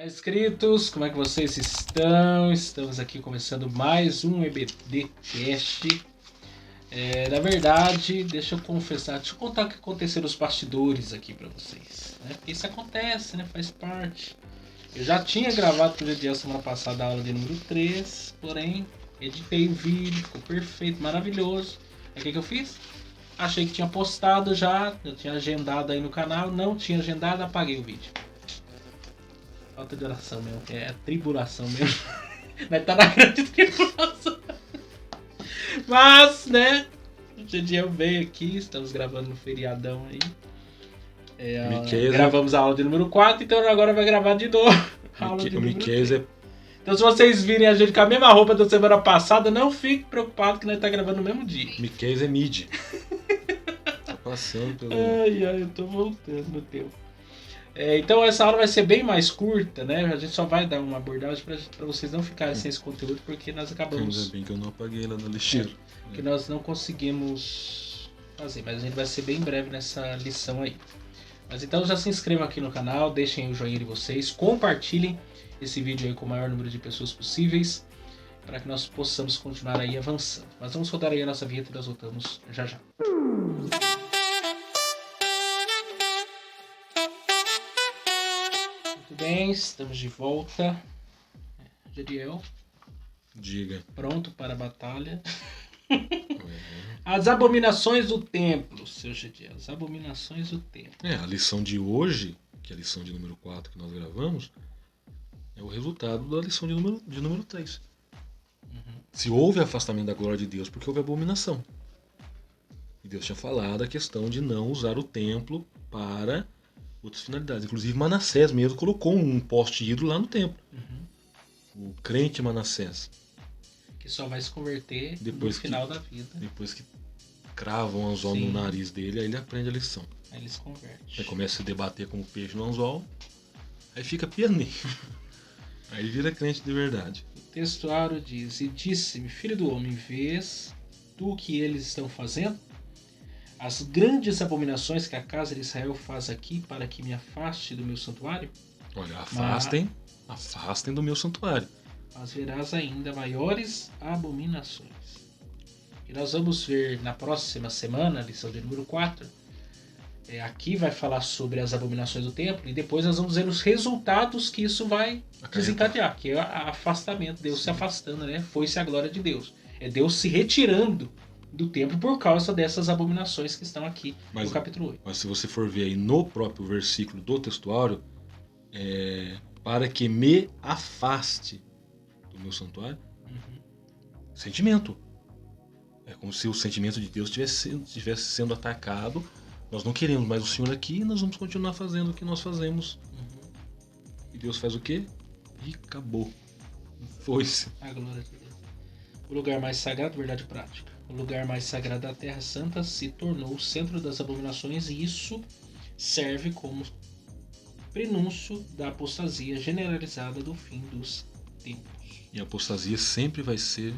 Olá, inscritos, como é que vocês estão? Estamos aqui começando mais um EBDcast. Na verdade, deixa eu confessar, deixa eu contar o que aconteceu nos bastidores aqui pra vocês, né? Porque isso acontece, né? Faz parte. Eu já tinha gravado pro dia semana passada a aula de número 3, porém, editei o vídeo, ficou perfeito, maravilhoso. Aí o que eu fiz? Achei que tinha postado já, eu tinha agendado aí no canal, não tinha agendado, apaguei o vídeo. Falta de oração mesmo, é a tribulação mesmo. Vai estar na grande tribulação. Mas, né? O dia veio aqui, estamos gravando no feriadão aí. Gravamos a aula de número 4, então agora vai gravar de novo. O Miqueias. Então, se vocês virem a gente com a mesma roupa da semana passada, não fique preocupado que nós estamos gravando no mesmo dia. Miqueias é mid. Tá passando pelo. Ai, eu tô voltando no tempo. Então essa aula vai ser bem mais curta, né? A gente só vai dar uma abordagem para vocês não ficarem sem esse conteúdo, porque nós acabamos... Ainda bem que eu não apaguei lá no lixeiro. Que nós não conseguimos fazer, mas a gente vai ser bem breve nessa lição aí. Mas então já se inscrevam aqui no canal, deixem o joinha de vocês, compartilhem esse vídeo aí com o maior número de pessoas possíveis, para que nós possamos continuar aí avançando. Mas vamos rodar aí a nossa vinheta e nós voltamos já já. Muito bem, estamos de volta. Jadiel. Diga. Pronto para a batalha. As abominações do templo, seu Jadiel. As abominações do templo. A lição de hoje, que é a lição de número 4 que nós gravamos, é o resultado da lição de número 3. Se houve afastamento da glória de Deus, porque houve abominação. E Deus tinha falado a questão de não usar o templo para outras finalidades. Inclusive Manassés mesmo colocou um poste ídolo lá no templo. O crente Manassés. Que só vai se converter no final da vida. Depois que cravam um anzol no nariz dele, aí ele aprende a lição. Aí ele se converte. Aí começa a se debater como peixe no anzol, aí fica pianinho. Aí ele vira crente de verdade. O textuário diz: E disse-me, filho do homem, vês tu o que eles estão fazendo? As grandes abominações que a casa de Israel faz aqui para que me afaste do meu santuário? Olha, afastem do meu santuário. Mas verás ainda maiores abominações. E nós vamos ver na próxima semana, a lição de número 4. Aqui vai falar sobre as abominações do templo e depois nós vamos ver os resultados que isso vai desencadear, que é o afastamento, Deus se afastando, né? Foi-se a glória de Deus. É Deus se retirando do templo por causa dessas abominações que estão aqui no capítulo 8. Mas se você for ver aí no próprio versículo do textuário, para que me afaste do meu santuário, sentimento. É como se o sentimento de Deus estivesse sendo atacado. Nós não queremos mais o Senhor aqui e nós vamos continuar fazendo o que nós fazemos. E Deus faz o quê? E acabou. Foi-se. A glória de Deus. O lugar mais sagrado, verdade prática. O lugar mais sagrado da Terra Santa se tornou o centro das abominações e isso serve como prenúncio da apostasia generalizada do fim dos tempos. E a apostasia sempre vai ser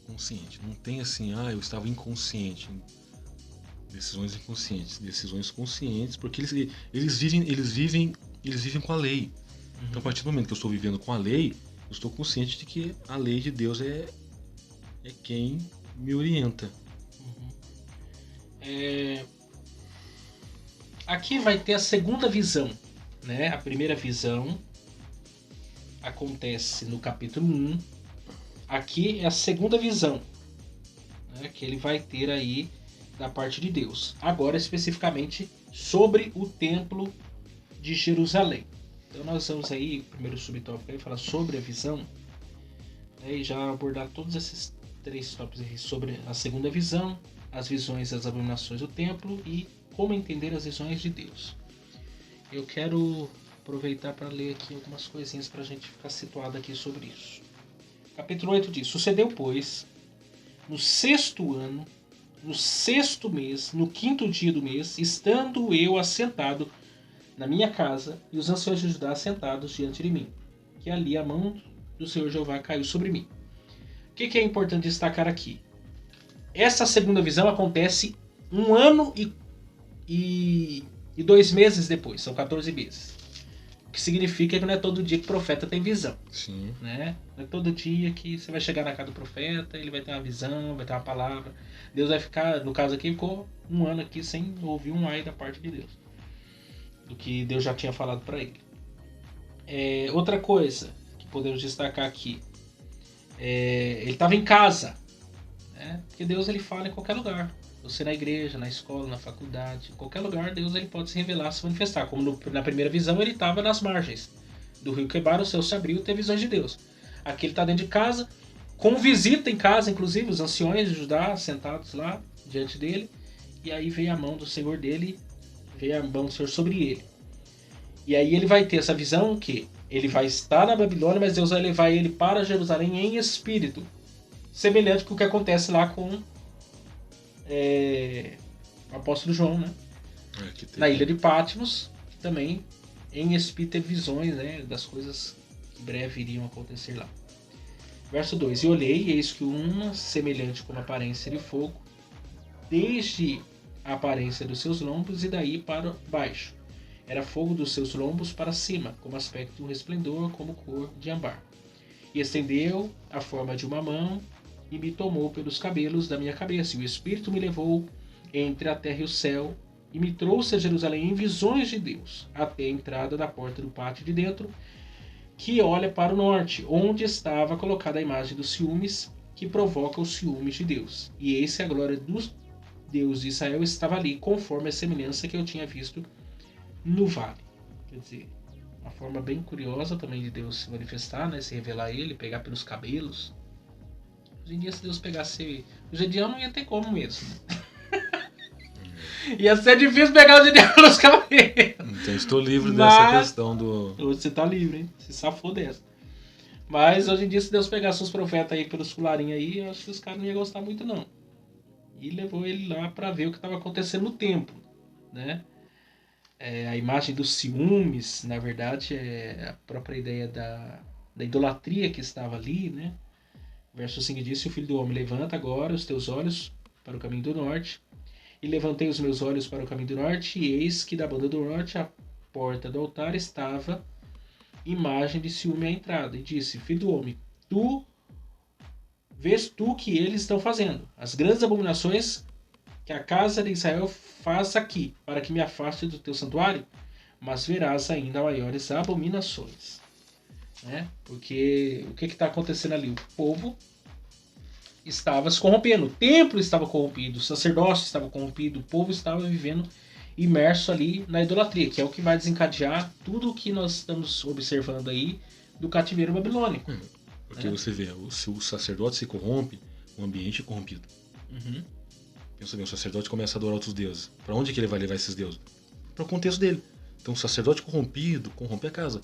consciente. Não tem assim, eu estava inconsciente. Decisões inconscientes, decisões conscientes, porque eles vivem com a lei. Então, a partir do momento que eu estou vivendo com a lei, eu estou consciente de que a lei de Deus é quem me orienta. Aqui vai ter a segunda visão, né? A primeira visão acontece no capítulo 1. Aqui é a segunda visão, né? Que ele vai ter aí da parte de Deus. Agora especificamente sobre o templo de Jerusalém. Então nós vamos aí, primeiro subtópico aí, falar sobre a visão, né, e já abordar todos esses 3 tópicos aí sobre a segunda visão, as visões das abominações do templo e como entender as visões de Deus. Eu quero aproveitar para ler aqui algumas coisinhas para a gente ficar situado aqui sobre isso. Capítulo 8 diz: Sucedeu, pois, no 6º ano, no 6º mês, no 5º dia do mês, estando eu assentado na minha casa e os anciãos de Judá sentados diante de mim, que ali a mão do Senhor Jeová caiu sobre mim. O que é importante destacar aqui? Essa segunda visão acontece 1 ano e 2 meses depois, são 14 meses. que significa que não é todo dia que o profeta tem visão. Sim. Né? Não é todo dia que você vai chegar na casa do profeta, ele vai ter uma visão, vai ter uma palavra. Deus vai ficar, no caso aqui, ficou um ano aqui sem ouvir um ai da parte de Deus. Do que Deus já tinha falado para ele. Outra coisa que podemos destacar aqui. Ele estava em casa. Né? Porque Deus ele fala em qualquer lugar. Você na igreja, na escola, na faculdade, em qualquer lugar, Deus ele pode se revelar, se manifestar. Como na primeira visão, ele estava nas margens do rio Quebar, o céu se abriu, teve visões de Deus. Aqui ele está dentro de casa, com visita em casa, inclusive, os anciões de Judá sentados lá diante dele. E aí veio a mão do Senhor dele, veio a mão do Senhor sobre ele. E aí ele vai ter essa visão que ele vai estar na Babilônia, mas Deus vai levar ele para Jerusalém em espírito. Semelhante com o que acontece lá com o apóstolo João, né? Na ilha de Patmos, que também em espírito teve visões, né, das coisas que em breve iriam acontecer lá. Verso 2: E olhei, e eis que uma semelhante como aparência de fogo, desde a aparência dos seus lombos e daí para baixo. Era fogo dos seus lombos para cima, como aspecto de um resplendor, como cor de âmbar. E estendeu a forma de uma mão, e me tomou pelos cabelos da minha cabeça, e o Espírito me levou entre a terra e o céu, e me trouxe a Jerusalém em visões de Deus, até a entrada da porta do pátio de dentro, que olha para o norte, onde estava colocada a imagem dos ciúmes, que provoca os ciúmes de Deus. E eis que a glória do Deus de Israel estava ali, conforme a semelhança que eu tinha visto no vale. Quer dizer, uma forma bem curiosa também de Deus se manifestar, né? Se revelar a ele, pegar pelos cabelos. Hoje em dia, se Deus pegasse o Gedeão, não ia ter como mesmo. Ia ser difícil pegar o Gedeão pelos cabelos. Então estou livre dessa questão do... Hoje você tá livre, hein? Se safou dessa. Mas hoje em dia, se Deus pegasse os profetas aí pelos colarinhos aí, eu acho que os caras não iam gostar muito, não. E levou ele lá para ver o que estava acontecendo no templo, né? A imagem dos ciúmes, na verdade, é a própria ideia da idolatria que estava ali, né? Verso 5 diz: o Filho do Homem levanta agora os teus olhos para o caminho do norte. E levantei os meus olhos para o caminho do norte, e eis que da banda do norte, à porta do altar, estava imagem de ciúme à entrada. E disse: Filho do homem, vês tu que eles estão fazendo as grandes abominações que a casa de Israel faz aqui, para que me afaste do teu santuário? Mas verás ainda maiores abominações. Né? Porque o que está acontecendo ali? O povo estava se corrompendo, o templo estava corrompido, o sacerdócio estava corrompido, o povo estava vivendo imerso ali na idolatria, que é o que vai desencadear tudo o que nós estamos observando aí do cativeiro babilônico. Porque você vê, se o sacerdote se corrompe, o ambiente é corrompido. Uhum. Pensa bem, o sacerdote começa a adorar outros deuses. Para onde que ele vai levar esses deuses? Para o contexto dele. Então o sacerdote corrompido corrompe a casa.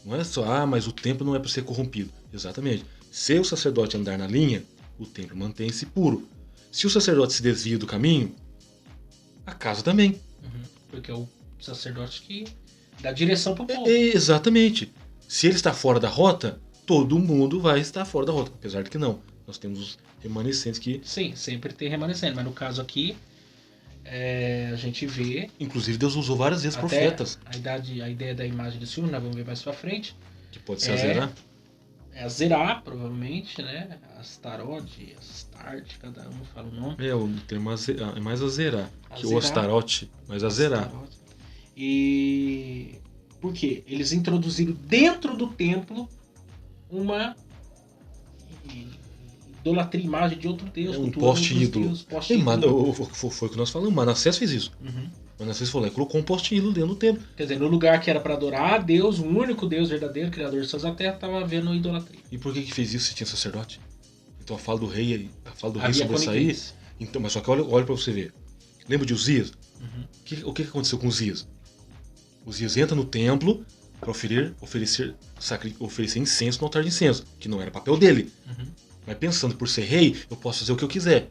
Não é só, mas o templo não é para ser corrompido. Exatamente. Se o sacerdote andar na linha, o templo mantém-se puro. Se o sacerdote se desvia do caminho, a casa também. Uhum. Porque é o sacerdote que dá direção para o povo. Exatamente. Se ele está fora da rota, todo mundo vai estar fora da rota. Apesar de que não. Nós temos os remanescentes que... Sim, sempre tem remanescente. Mas no caso aqui, a gente vê... Inclusive Deus usou várias vezes profetas. A ideia da imagem do ciúme, nós vamos ver mais pra frente. Que pode ser a Zerá. É a Zerá, provavelmente, né? Astarote, Astarte, cada um fala o nome. O termo é mais a Zerá. Que o Astarote, mas a Zerá. E... por quê? Eles introduziram dentro do templo uma idolatria, imagem de outro deus. Um poste ídolo. Foi o que nós falamos. Manassés fez isso. Uhum. Manassés falou, colocou um poste ídolo dentro do templo. Quer dizer, no lugar que era para adorar a Deus, o único Deus verdadeiro, criador de céus da terra, estava havendo idolatria. E por que fez isso se tinha sacerdote? Então a fala do rei sobressair. Então, mas só que olha para você ver. Lembra de Uzias? Uhum. O que aconteceu com Uzias? Uzias entra no templo para oferecer incenso no altar de incenso, que não era papel dele. Uhum. Mas pensando, por ser rei, eu posso fazer o que eu quiser.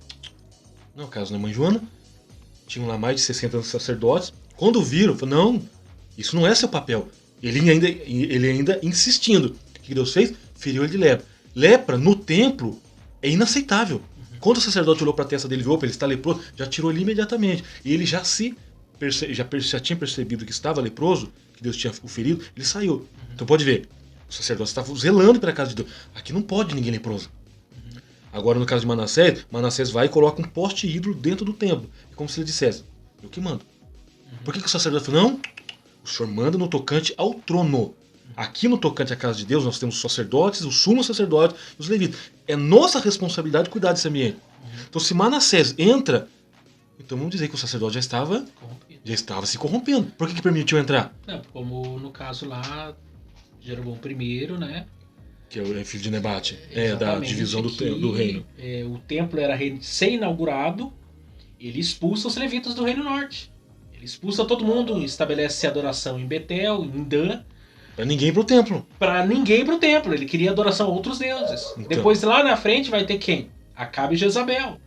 Não é o caso da mãe Joana. Tinham lá mais de 60 sacerdotes. Quando viram, falaram, não, isso não é seu papel. Ele ainda insistindo. O que Deus fez? Feriu ele de lepra. Lepra no templo é inaceitável. Uhum. Quando o sacerdote olhou para a testa dele e viu, ele está leproso, já tirou ele imediatamente. E ele já tinha percebido que estava leproso, que Deus tinha o ferido, ele saiu. Então pode ver, o sacerdote estava zelando pela casa de Deus. Aqui não pode ninguém leproso. Agora no caso de Manassés vai e coloca um poste ídolo dentro do templo. É como se ele dissesse, eu que mando. Por que o sacerdote falou, não? O senhor manda no tocante ao trono. Aqui no tocante à casa de Deus nós temos os sacerdotes, o sumo sacerdote e os levitas. É nossa responsabilidade cuidar desse ambiente. Então se Manassés entra, então vamos dizer que o sacerdote já estava se corrompendo. Por que permitiu entrar? Não, como no caso lá, Jeroboão I, né? Que é o filho de Nebate. Da Exatamente, divisão do reino. O templo era recém-inaugurado, ele expulsa os levitas do Reino Norte. Ele expulsa todo mundo, estabelece adoração em Betel, em Dan. Pra ninguém ir pro templo. Pra ninguém ir pro templo. Ele queria adoração a outros deuses. Então. Depois lá na frente vai ter quem? Acabe e Jezabel.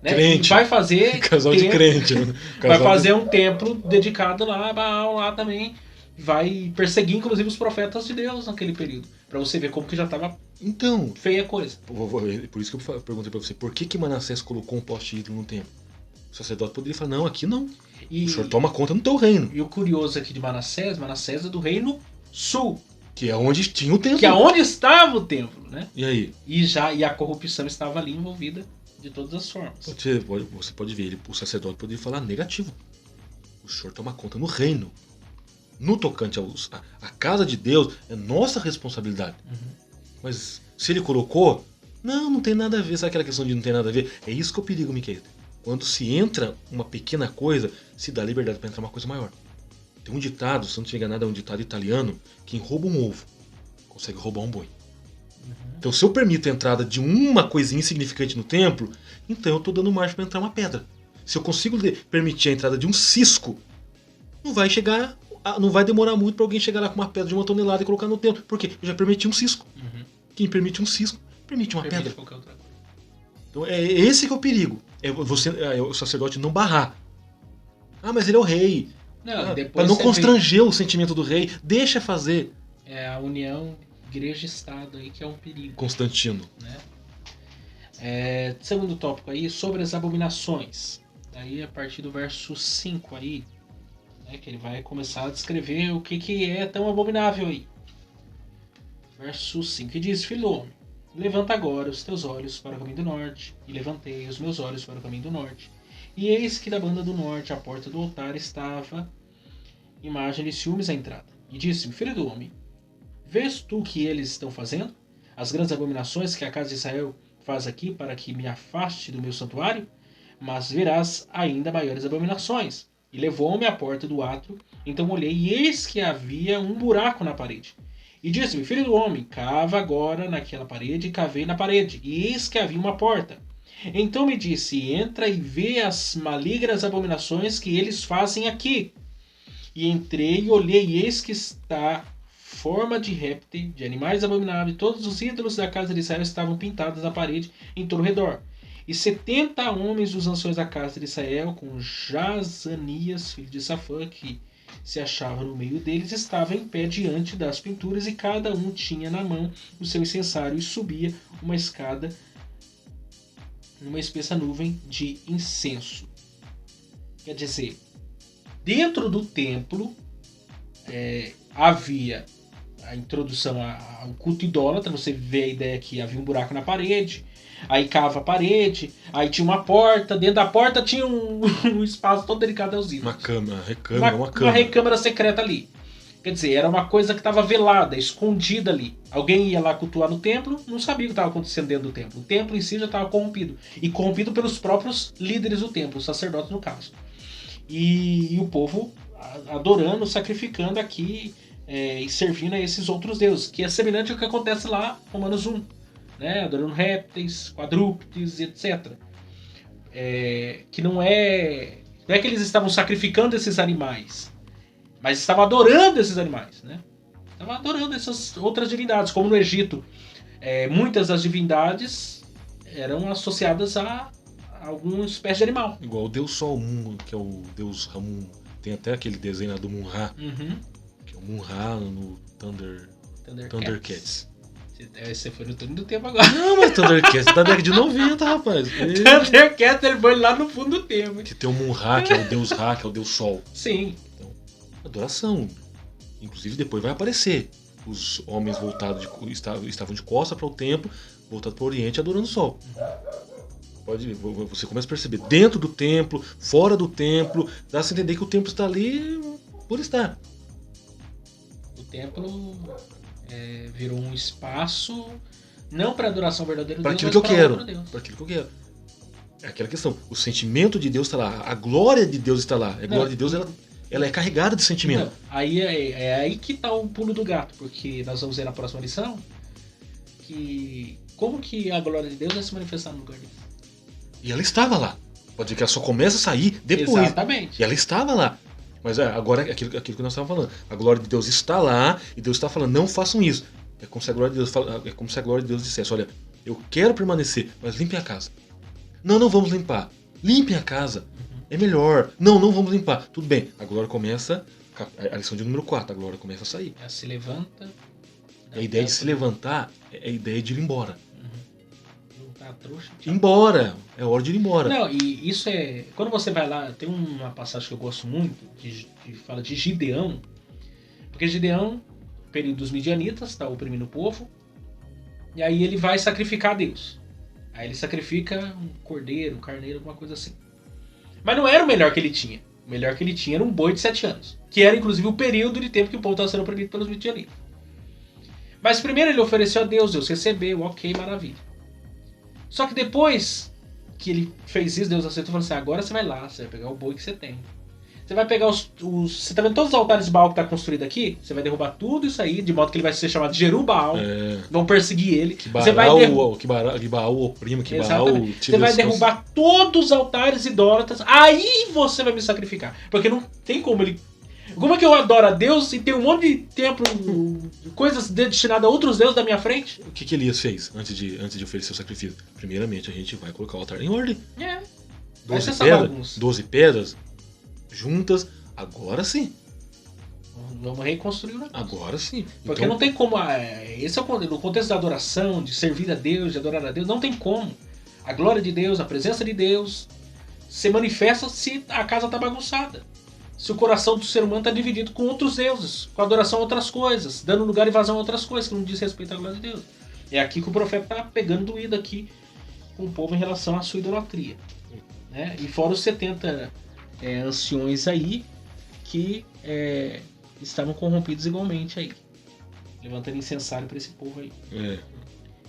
Né? Crente. E vai fazer. Casal de crente. Vai fazer um templo dedicado lá a Baal lá também. Vai perseguir inclusive os profetas de Deus naquele período. Pra você ver como que já tava feia a coisa. Por isso que eu perguntei pra você, por que Manassés colocou um poste ídolo no templo? O sacerdote poderia falar, não, aqui não. O senhor toma conta no teu reino. E o curioso aqui de Manassés é do reino sul. Que é onde tinha o templo. Que é onde estava o templo, né? E aí? E a corrupção estava ali envolvida de todas as formas. Você pode ver, o sacerdote poderia falar negativo. O senhor toma conta no reino. No tocante à casa de Deus, é nossa responsabilidade. Mas se ele colocou, não tem nada a ver. Sabe aquela questão de não tem nada a ver? É isso que é o perigo, Miquel. Quando se entra uma pequena coisa, se dá liberdade para entrar uma coisa maior. Tem um ditado, se não te enganado, é um ditado italiano, quem rouba um ovo consegue roubar um boi. Então se eu permito a entrada de uma coisinha insignificante no templo, então eu estou dando margem para entrar uma pedra. Se eu consigo permitir a entrada de um cisco, não vai demorar muito para alguém chegar lá com uma pedra de 1 tonelada e colocar no templo. Por quê? Eu já permiti um cisco. Quem permite um cisco, permite uma pedra. Qualquer outra coisa. Então é esse que é o perigo. O sacerdote não barrar. Mas ele é o rei. Para não constranger o sentimento do rei, deixa fazer. É a união igreja-estado aí que é um perigo. Constantino. Né? Segundo tópico aí, sobre as abominações. Aí a partir do verso 5 aí, né, que ele vai começar a descrever o que é tão abominável aí. Verso 5, que diz, filho do homem, levanta agora os teus olhos para o caminho do norte, e levantei os meus olhos para o caminho do norte. E eis que da banda do norte, à porta do altar, estava imagem de ciúmes à entrada. E disse-me, filho do homem, vês tu o que eles estão fazendo? As grandes abominações que a casa de Israel faz aqui para que me afaste do meu santuário? Mas verás ainda maiores abominações. E levou-me à porta do átrio, então olhei, e eis que havia um buraco na parede. E disse-me, filho do homem, cava agora naquela parede, e cavei na parede, e eis que havia uma porta. Então me disse, entra e vê as malignas abominações que eles fazem aqui. E entrei e olhei, e eis que está forma de réptil, de animais abomináveis, todos os ídolos da casa de Israel estavam pintados na parede em todo o redor. E 70 homens dos anciões da casa de Israel, com Jazanias, filho de Safã, que se achava no meio deles, estava em pé diante das pinturas, e cada um tinha na mão o seu incensário e subia uma escada numa espessa nuvem de incenso. Quer dizer, dentro do templo havia a introdução ao culto idólatra. Você vê a ideia que havia um buraco na parede, aí cava a parede, aí tinha uma porta, dentro da porta tinha um espaço todo dedicado aos ídolos. Uma recâmara secreta ali. Quer dizer, era uma coisa que estava velada, escondida ali. Alguém ia lá cultuar no templo, não sabia o que estava acontecendo dentro do templo. O templo em si já estava corrompido. E corrompido pelos próprios líderes do templo, os sacerdotes no caso. E o povo adorando, sacrificando aqui e servindo a esses outros deuses. Que é semelhante ao que acontece lá em Romanos 1. Né? Adorando répteis, quadrúpedes, etc. Que não é que eles estavam sacrificando esses animais, mas estavam adorando esses animais, né? Estavam adorando essas outras divindades, como no Egito. Muitas das divindades eram associadas a alguma espécie de animal. Igual o Deus Sol, que é o Deus Ramun. Tem até aquele desenho lá do Mun-Ra, que é o Mun-Ra no Thundercats. Você foi no túnel do tempo agora. Não, mas Thundercats é da década de 90, rapaz. Thundercats, ele foi lá no fundo do tempo. Que tem o Mun-Ra, que é o Deus Ra, que é o Deus Sol. Sim. Então, adoração. Inclusive depois vai aparecer os homens estavam de costas para o templo, voltados para o Oriente, adorando o sol. Você começa a perceber, dentro do templo, fora do templo, dá-se a entender que o templo está ali por estar. O templo virou um espaço, não para adoração verdadeira de Para Deus, aquilo que mas eu para quero. outro Deus. Para aquilo que eu quero. É aquela questão. O sentimento de Deus está lá. A glória de Deus está lá. A glória de Deus ela é carregada de sentimento. Então, aí é aí que tá o pulo do gato, porque nós vamos ver na próxima lição que como que a glória de Deus vai se manifestar no lugar disso. E ela estava lá. Pode dizer que ela só começa a sair depois. Exatamente. E ela estava lá. Mas agora é aquilo que nós estávamos falando. A glória de Deus está lá e Deus está falando, não façam isso. É como se a glória de Deus dissesse, olha, eu quero permanecer, mas limpem a casa. Não vamos limpar. Limpem a casa. É melhor. Não vamos limpar. Tudo bem. A glória começa, a lição de número 4, a glória começa a sair. Ela se levanta. A ideia de se levantar é a ideia de ir embora. Tá trouxa. Embora. É hora de ir embora. Não, e isso é... Quando você vai lá, tem uma passagem que eu gosto muito, que fala de Gideão. Porque Gideão, período dos midianitas, tá oprimindo o povo. E aí ele vai sacrificar a Deus. Aí ele sacrifica um cordeiro, um carneiro, alguma coisa assim. Mas não era o melhor que ele tinha. O melhor que ele tinha era um boi de 7 anos. Que era inclusive o período de tempo que o povo estava sendo oprimido pelos midianitas. Mas primeiro ele ofereceu a Deus, Deus recebeu, ok, maravilha. Só que depois que ele fez isso, Deus aceitou e falou assim, agora você vai lá, você vai pegar o boi que você tem. Você vai pegar você tá vendo todos os altares de Baal que tá construído aqui? Você vai derrubar tudo isso aí, de modo que ele vai ser chamado de Jerubbaal. Vão perseguir ele. Que você vai que Baal oprima, que Baal você vai derrubar todos os altares idólatras, aí você vai me sacrificar. Porque não tem como ele... Como é que eu adoro a Deus e tem um monte de templo, coisas destinadas a outros deuses da minha frente? O que Elias fez antes de oferecer o sacrifício? Primeiramente, a gente vai colocar o altar em ordem. 12 pedras juntas, agora sim. Vamos reconstruir o negócio. Agora sim. Porque não tem como... Esse é no contexto da adoração, de servir a Deus, de adorar a Deus, não tem como. A glória de Deus, a presença de Deus se manifesta se a casa está bagunçada. Se o coração do ser humano está dividido com outros deuses, com adoração a outras coisas, dando lugar e vazão a outras coisas, que não diz respeito à glória de Deus. É aqui que o profeta está pegando doído aqui com o povo em relação à sua idolatria. Né? E fora os 70 anciões aí que estavam corrompidos igualmente aí. Levantando incensário para esse povo aí.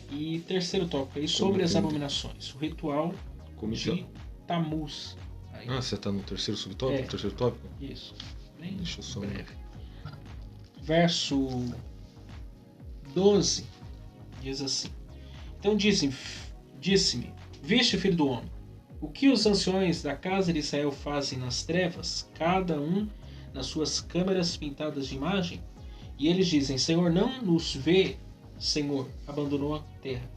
E terceiro tópico aí, sobre as abominações. O ritual de Tamuz. Aí. Você tá no terceiro subtópico? Terceiro tópico? Isso. Bem Deixa eu só breve. Verso 12 diz assim: Então disse-me, viste, filho do homem, o que os anciões da casa de Israel fazem nas trevas, cada um nas suas câmeras pintadas de imagem? E eles dizem, Senhor, não nos vê, Senhor, abandonou a terra.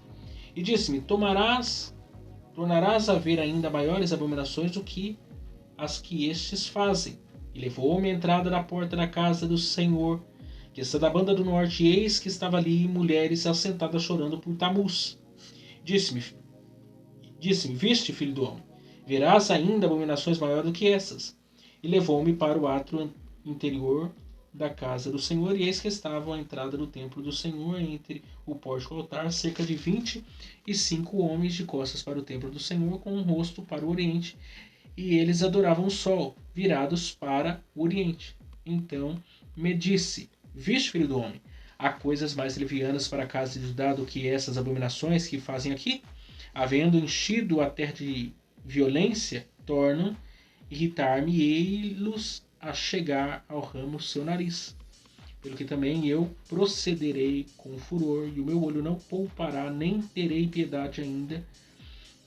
E disse-me, tornarás a ver ainda maiores abominações do que as que estes fazem. E levou-me à entrada da porta da casa do Senhor, que está da banda do norte, e eis que estava ali mulheres assentadas chorando por Tamuz. Disse-me, viste, filho do homem, verás ainda abominações maiores do que essas. E levou-me para o átrio interior da casa do Senhor, e eis que estavam à entrada do templo do Senhor, entre o pórtico e o altar, cerca de 25 homens de costas para o templo do Senhor, com o rosto para o oriente, e eles adoravam o sol, virados para o oriente. Então me disse, viste, filho do homem, há coisas mais levianas para a casa de Judá do que essas abominações que fazem aqui? Havendo enchido a terra de violência, tornam irritar-me e-los a chegar ao ramo seu nariz. Pelo que também eu procederei com furor, e o meu olho não poupará, nem terei piedade ainda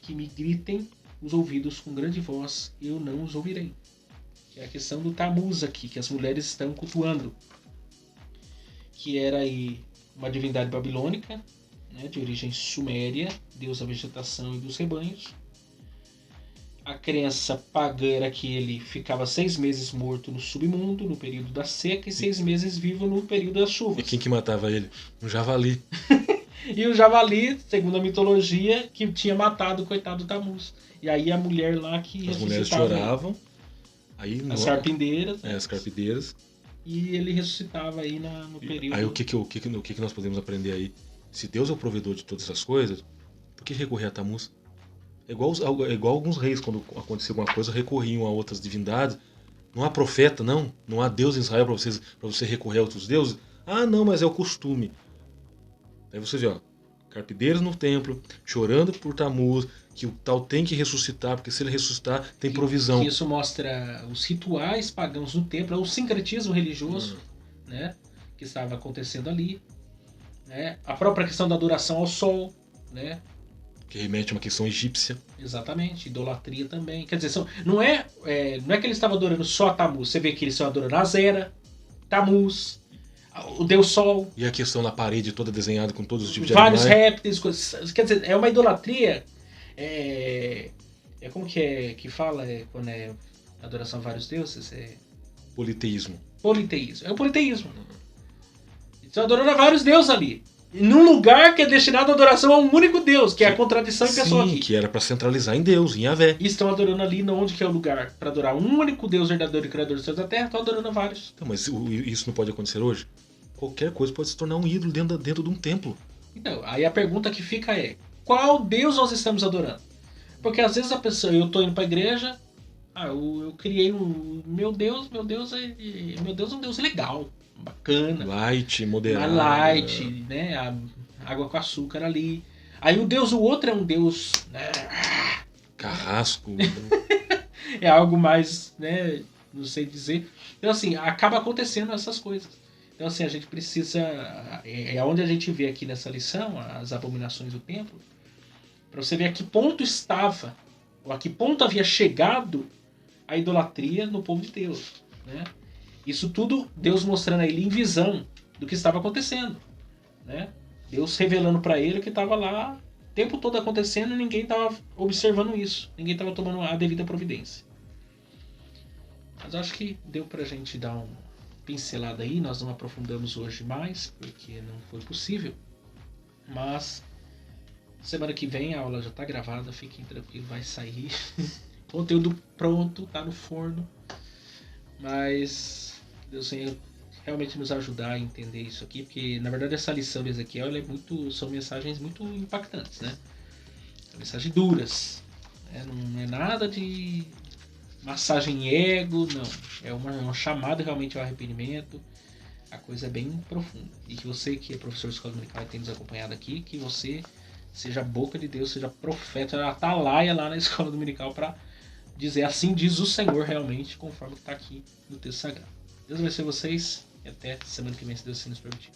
que me gritem os ouvidos com grande voz, eu não os ouvirei. É a questão do Tamuz aqui, que as mulheres estão cultuando, que era aí uma divindade babilônica, né, de origem suméria, deus da vegetação e dos rebanhos. A crença pagã era que ele ficava 6 meses morto no submundo, no período da seca, e 6 meses vivo no período das chuvas. E quem que matava ele? Um javali. E o javali, segundo a mitologia, que tinha matado o coitado do Tamuz. E aí a mulher lá que as mulheres choravam. Aí, as carpindeiras. As carpideiras. e ele ressuscitava aí no período... Aí o que nós podemos aprender aí? Se Deus é o provedor de todas essas coisas, por que recorrer a Tammuz? É igual alguns reis, quando acontecia alguma coisa, recorriam a outras divindades. Não há profeta, não? Não há Deus em Israel para você recorrer a outros deuses? Ah, não, mas é o costume. Aí você vê, ó, carpideiros no templo, chorando por Tammuz, que o tal tem que ressuscitar, porque se ele ressuscitar, tem provisão. Que isso mostra os rituais pagãos no templo, o sincretismo religioso, né, que estava acontecendo ali, né, a própria questão da adoração ao sol, né, que remete a uma questão egípcia. Exatamente, idolatria também. Quer dizer, não é que eles estavam adorando só Tammuz, você vê que eles estão adorando Azera, Tammuz, o Deus Sol. E a questão da parede toda desenhada com todos os tipos de vários animais. répteis, coisas. Quer dizer, é uma idolatria. Como que fala quando é adoração a vários deuses? Politeísmo. Politeísmo. É o politeísmo. Eles estão adorando a vários deuses ali. Num lugar que é destinado à adoração a um único Deus, que é a contradição em pessoa aqui. Que era para centralizar em Deus, em Yahvé. E estão adorando ali onde que é o lugar para adorar um único Deus verdadeiro e criador dos céus e da terra, estão adorando a vários. Então, mas isso não pode acontecer hoje? Qualquer coisa pode se tornar um ídolo dentro de um templo. Então, aí a pergunta que fica é: qual Deus nós estamos adorando? Porque às vezes a pessoa, eu tô indo pra igreja, eu criei meu Deus é um Deus legal, bacana. Light, moderado. Light, né? Água com açúcar ali. Aí o outro é um Deus, né? Carrasco. É algo mais, né? Não sei dizer. Então assim, acaba acontecendo essas coisas. Então assim, a gente precisa... É onde a gente vê aqui nessa lição, as abominações do templo, para você ver a que ponto estava, ou a que ponto havia chegado a idolatria no povo de Deus, né? Isso tudo Deus mostrando a ele em visão do que estava acontecendo, né? Deus revelando para ele o que estava lá o tempo todo acontecendo e ninguém estava observando isso, ninguém estava tomando a devida providência. Mas acho que deu pra gente dar uma pincelada aí, nós não aprofundamos hoje mais, porque não foi possível, mas semana que vem a aula já tá gravada, fiquem tranquilos, vai sair. Conteúdo pronto, tá no forno. Mas Deus Senhor realmente nos ajudar a entender isso aqui, porque na verdade essa lição de Ezequiel são mensagens muito impactantes, né? São mensagens duras, né? Não é nada de massagem ego, não. É uma chamada realmente ao arrependimento. A coisa é bem profunda. E que você que é professor de escola dominical e tem nos acompanhado aqui, que você seja a boca de Deus, seja profeta, a atalaia lá na escola dominical para dizer assim diz o Senhor realmente, conforme está aqui no texto sagrado. Deus abençoe vocês e até semana que vem, se Deus assim nos permitir.